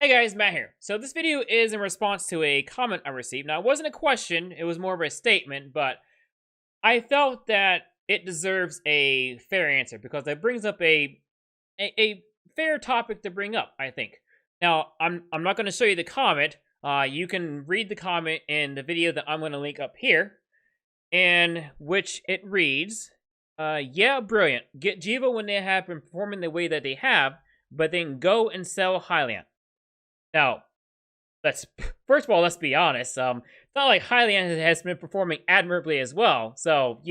Hey guys, Matt here. So this video is in response to a comment I received. Now, it wasn't a question, it was more of a statement, but I felt that it deserves a fair answer because it brings up a fair topic to bring up, I think. Now, I'm not going to show you the comment. You can read the comment in the video that I'm going to link up here, in which it reads, yeah, brilliant. Get Gevo when they have been performing the way that they have, but then go and sell Hyliion. Now, first of all, let's be honest. It's not like Hyliion has been performing admirably as well. So,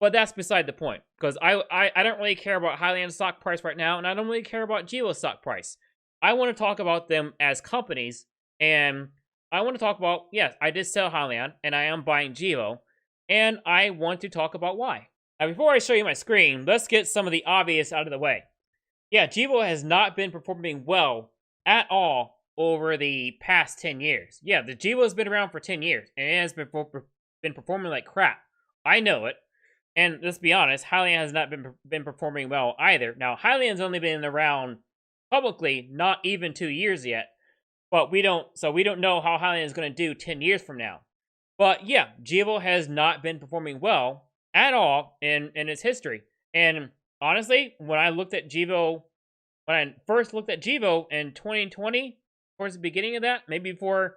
but that's beside the point. Because I don't really care about Hyliion's stock price right now, and I don't really care about Gevo's stock price. I want to talk about them as companies, and I want to talk about, yes, I did sell Hyliion, and I am buying Gevo, and I want to talk about why. Now, before I show you my screen, let's get some of the obvious out of the way. Yeah, Gevo has not been performing well at all over the past 10 years. Yeah, the Gevo has been around for 10 years, and it has been performing like crap. I know it. And let's be honest, Hyliion has not been performing well either. Now, Hyliion's only been around publicly not even 2 years yet. But we don't know how Hyliion is going to do 10 years from now. But yeah, Gevo has not been performing well at all in its history. And honestly, when I first looked at Gevo in 2020, towards the beginning of that, maybe before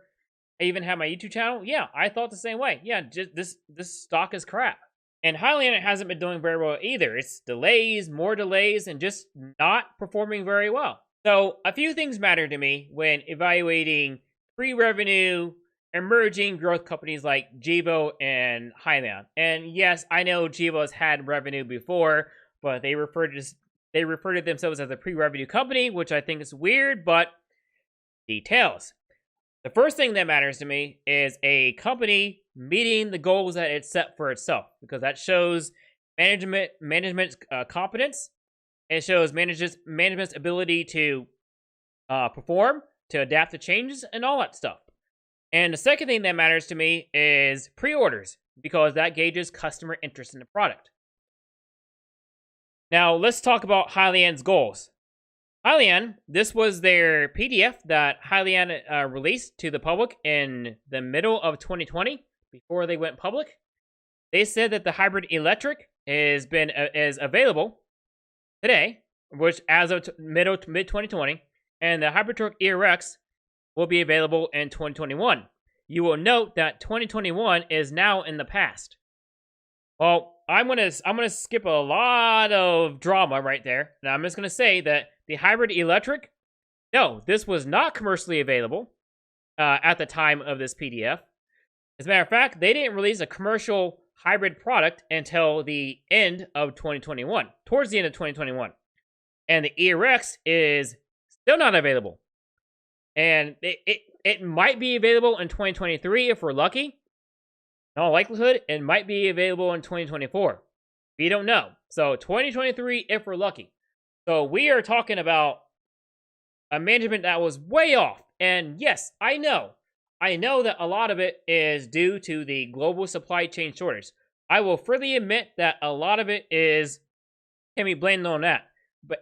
I even had my YouTube channel, yeah, I thought the same way. Yeah, just this stock is crap. And Hyliion hasn't been doing very well either. It's delays, more delays, and just not performing very well. So a few things matter to me when evaluating pre-revenue, emerging growth companies like Gevo and Hyliion. And yes, I know Gevo has had revenue before, but they refer to themselves as a pre-revenue company, which I think is weird, but details. The first thing that matters to me is a company meeting the goals that it set for itself, because that shows management's competence. It shows management's ability to perform, to adapt to changes, and all that stuff. And the second thing that matters to me is pre-orders, because that gauges customer interest in the product. Now, let's talk about Hyliion's goals. Hyliion, this was their PDF that Hyliion released to the public in the middle of 2020, before they went public. They said that the hybrid electric is available today, which as of mid 2020, and the Hypertruck ERX will be available in 2021. You will note that 2021 is now in the past. Well, I'm gonna skip a lot of drama right there. Now I'm just gonna say that the hybrid electric, no, this was not commercially available at the time of this PDF. As a matter of fact, they didn't release a commercial hybrid product until the end of 2021, towards the end of 2021. And the ERX is still not available. And it might be available in 2023 if we're lucky. In all likelihood, it might be available in 2024. We don't know. So 2023 if we're lucky. So we are talking about a management that was way off. And yes, I know that a lot of it is due to the global supply chain shortage. I will freely admit that a lot of it can be blamed on that.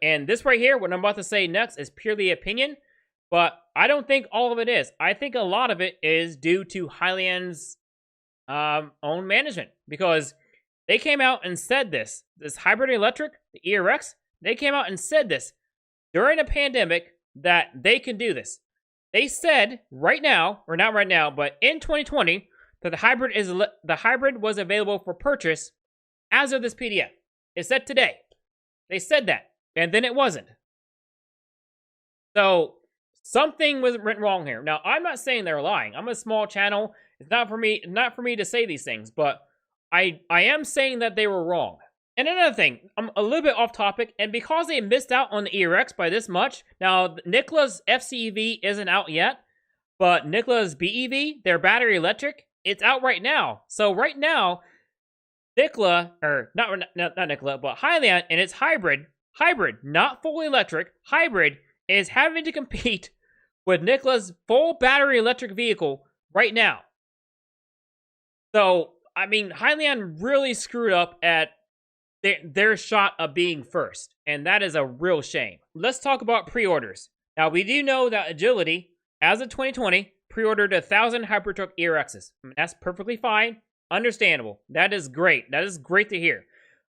And this right here, what I'm about to say next, is purely opinion. But I don't think all of it is. I think a lot of it is due to Hyliion's own management. Because they came out and said this hybrid electric, the ERX, they came out and said this during a pandemic that they can do this. They said right now, or not right now, but in 2020, that the hybrid was available for purchase as of this PDF. It said today. They said that, and then it wasn't. So something went wrong here. Now, I'm not saying they're lying. I'm a small channel. It's not for me to say these things, but I am saying that they were wrong. And another thing, I'm a little bit off topic, and because they missed out on the ERX by this much, now Nikola's FCEV isn't out yet, but Nikola's BEV, their battery electric, it's out right now. So right now, Nikola, or not Nikola, but Hyliion and its hybrid, not fully electric, hybrid, is having to compete with Nikola's full battery electric vehicle right now. So, I mean, Hyliion really screwed up at their shot of being first, and that is a real shame. Let's talk about pre-orders. Now, we do know that Agility, as of 2020, pre-ordered 1,000 Hypertruck ERXs. I mean, that's perfectly fine. Understandable. That is great. That is great to hear.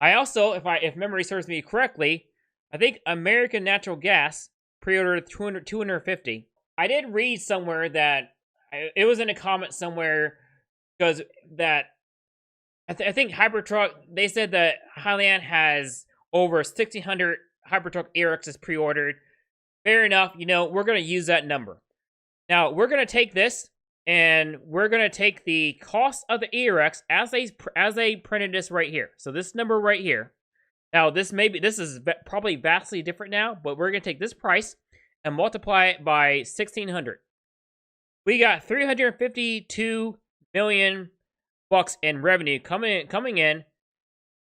I also, if memory serves me correctly, I think American Natural Gas pre-ordered 250. I did read somewhere that, it was in a comment somewhere, because that, I think Hypertruck, they said that Hyliion has over 1,600 Hypertruck ERXs pre-ordered. Fair enough, you know, we're going to use that number. Now, we're going to take this, and we're going to take the cost of the ERX as they printed this right here. So this number right here. Now, this is probably vastly different now, but we're going to take this price and multiply it by 1,600. We got $352 million in revenue coming in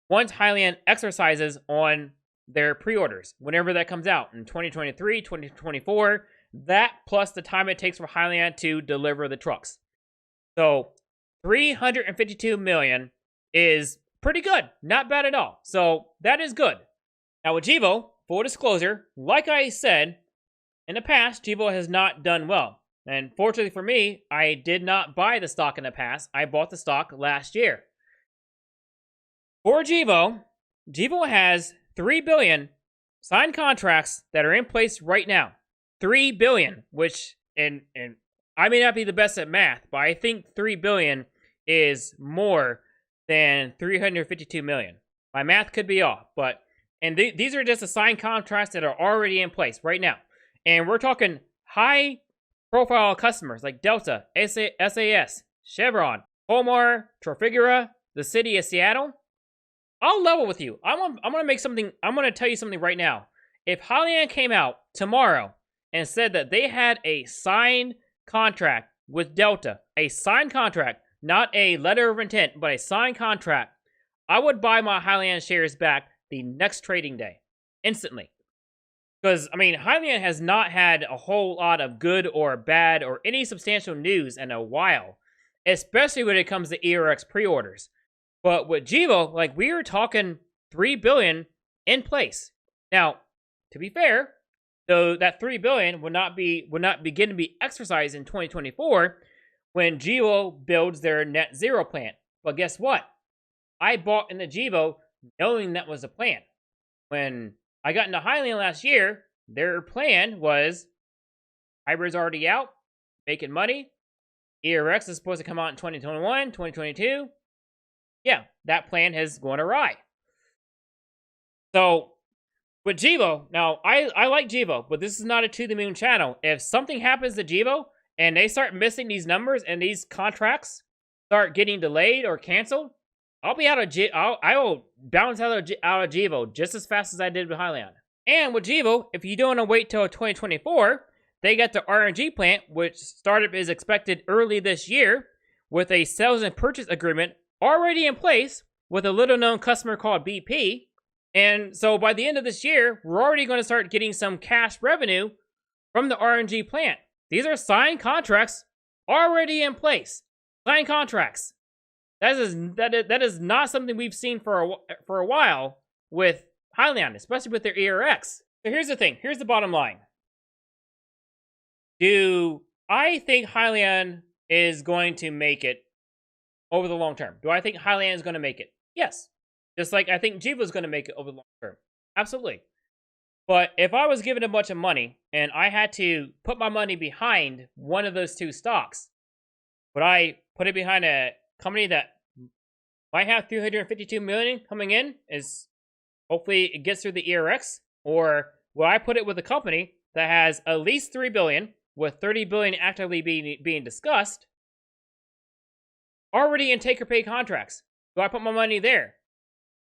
once Hyliion exercises on their pre-orders, whenever that comes out, in 2023, 2024, that plus the time it takes for Hyliion to deliver the trucks. So, $352 million is pretty good. Not bad at all. So, that is good. Now, with Gevo, full disclosure, like I said, in the past, Gevo has not done well. And fortunately for me, I did not buy the stock in the past. I bought the stock last year. For Gevo, Gevo has $3 billion signed contracts that are in place right now. $3 billion, which, and I may not be the best at math, but I think $3 billion is more than $352 million. My math could be off, but, and these are just the signed contracts that are already in place right now. And we're talking high profile customers like Delta, SAS, Chevron, Hallmark, Trafigura, the city of Seattle. I'll level with you. I'm gonna tell you something right now. If Hyliion came out tomorrow and said that they had a signed contract with Delta, a signed contract, not a letter of intent, but a signed contract, I would buy my Hyliion shares back the next trading day, instantly. Because, I mean, Hyliion has not had a whole lot of good or bad or any substantial news in a while, especially when it comes to ERX pre-orders. But with Gevo, like, we were talking $3 billion in place. Now, to be fair, though, that $3 billion would not begin to be exercised in 2024 when Gevo builds their net zero plant. But guess what? I bought into Gevo knowing that was the plan. When I got into Hyliion last year, their plan was hybrid's already out, making money. ERX is supposed to come out in 2021, 2022. Yeah, that plan has gone awry. So, with Gevo, now, I like Gevo, but this is not a to the moon channel. If something happens to Gevo and they start missing these numbers and these contracts start getting delayed or canceled, I'll be out of I will bounce out of Gevo just as fast as I did with Hyliion. And with Gevo, if you don't want to wait till 2024, they got the RNG plant, which startup is expected early this year, with a sales and purchase agreement already in place with a little-known customer called BP. And so by the end of this year, we're already going to start getting some cash revenue from the RNG plant. These are signed contracts already in place. Signed contracts. That is not something we've seen for a while with Hyliion, especially with their ERX. So here's the thing. Here's the bottom line. Do I think Hyliion is going to make it over the long term? Do I think Hyliion is going to make it? Yes. Just like I think Gevo is going to make it over the long term. Absolutely. But if I was given a bunch of money and I had to put my money behind one of those two stocks, would I put it behind a company that might have $352 million coming in, is hopefully it gets through the ERX? Or will I put it with a company that has at least $3 billion, with $30 billion actively being discussed, already in take-or-pay contracts? Do I put my money there?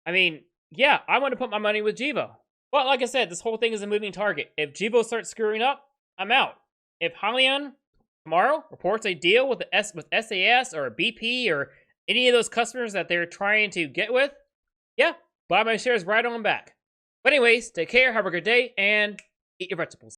I mean, yeah, I want to put my money with Gevo. But like I said, this whole thing is a moving target. If Gevo starts screwing up, I'm out. If Hyliion tomorrow reports a deal with SAS or BP or any of those customers that they're trying to get with, yeah, buy my shares right on back. But anyways, take care, have a good day, and eat your vegetables.